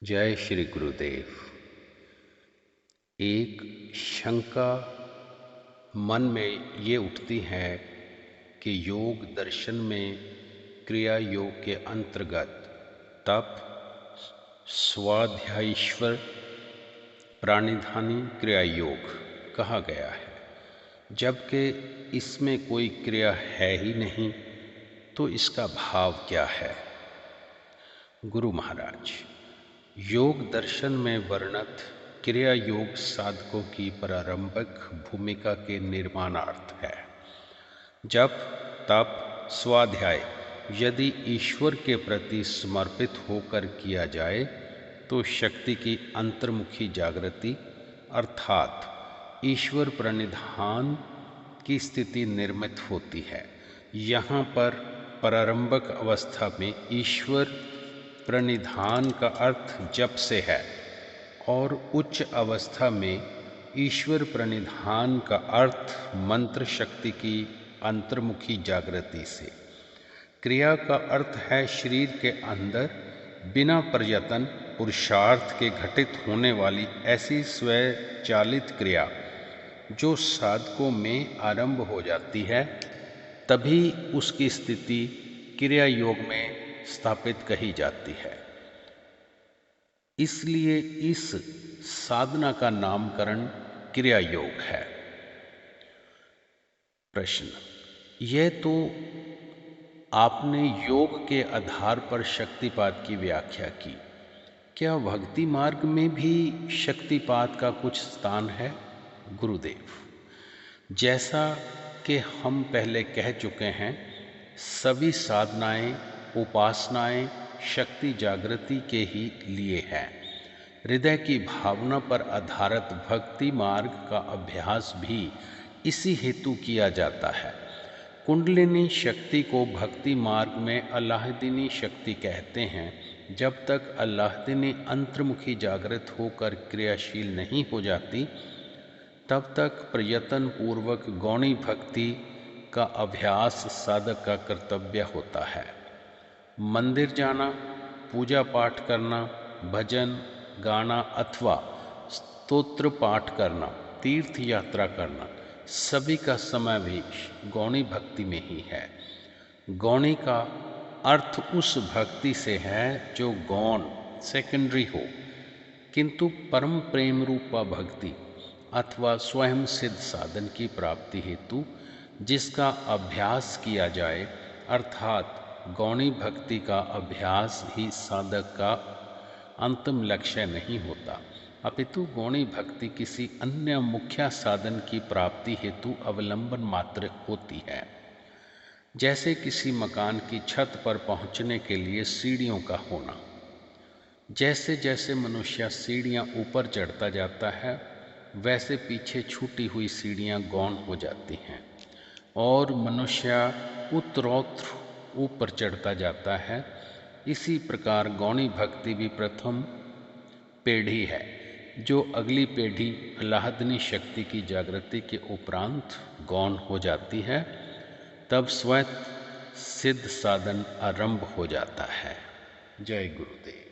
जय श्री गुरुदेव। एक शंका मन में ये उठती है कि योग दर्शन में क्रिया योग के अंतर्गत तप, स्वाध्यायीश्वर, प्राणिधानी क्रिया योग कहा गया है, जबकि इसमें कोई क्रिया है ही नहीं, तो इसका भाव क्या है? गुरु महाराज, योग दर्शन में वर्णित क्रिया योग साधकों की प्रारंभिक भूमिका के निर्माणार्थ है। जब तप, स्वाध्याय यदि ईश्वर के प्रति समर्पित होकर किया जाए तो शक्ति की अंतर्मुखी जागृति अर्थात ईश्वर प्रणिधान की स्थिति निर्मित होती है। यहाँ पर प्रारंभिक अवस्था में ईश्वर प्रणिधान का अर्थ जप से है और उच्च अवस्था में ईश्वर प्रणिधान का अर्थ मंत्र शक्ति की अंतर्मुखी जागृति से। क्रिया का अर्थ है शरीर के अंदर बिना प्रयत्न पुरुषार्थ के घटित होने वाली ऐसी स्वचालित क्रिया जो साधकों में आरंभ हो जाती है, तभी उसकी स्थिति क्रिया योग में स्थापित कही जाती है। इसलिए इस साधना का नामकरण क्रिया योग है। प्रश्न: यह तो आपने योग के आधार पर शक्तिपात की व्याख्या की, क्या भक्ति मार्ग में भी शक्तिपात का कुछ स्थान है? गुरुदेव, जैसा कि हम पहले कह चुके हैं, सभी साधनाएं उपासनाएं शक्ति जागृति के ही लिए है। हृदय की भावना पर आधारित भक्ति मार्ग का अभ्यास भी इसी हेतु किया जाता है। कुंडलिनी शक्ति को भक्ति मार्ग में अल्लाहदीनी शक्ति कहते हैं। जब तक अल्लाहदीनी अंतर्मुखी जागृत होकर क्रियाशील नहीं हो जाती, तब तक प्रयत्न पूर्वक गौणी भक्ति का अभ्यास साधक का कर्तव्य होता है। मंदिर जाना, पूजा पाठ करना, भजन गाना अथवा स्तोत्र पाठ करना, तीर्थ यात्रा करना, सभी का समय भी गौणी भक्ति में ही है। गौणी का अर्थ उस भक्ति से है जो गौण सेकेंडरी हो, किंतु परम प्रेम रूपा भक्ति अथवा स्वयं सिद्ध साधन की प्राप्ति हेतु जिसका अभ्यास किया जाए, अर्थात गौणी भक्ति का अभ्यास ही साधक का अंतिम लक्ष्य नहीं होता, अपितु गौणी भक्ति किसी अन्य मुख्य साधन की प्राप्ति हेतु अवलंबन मात्र होती है। जैसे किसी मकान की छत पर पहुंचने के लिए सीढ़ियों का होना। जैसे जैसे मनुष्य सीढ़ियां ऊपर चढ़ता जाता है, वैसे पीछे छूटी हुई सीढ़ियां गौण हो जाती हैं और मनुष्य उत्तरोत्तर ऊपर चढ़ता जाता है। इसी प्रकार गौणी भक्ति भी प्रथम पीढ़ी है, जो अगली पीढ़ी अल्लाहदीनी शक्ति की जागृति के उपरांत गौण हो जाती है, तब स्वयं सिद्ध साधन आरंभ हो जाता है। जय गुरुदेव।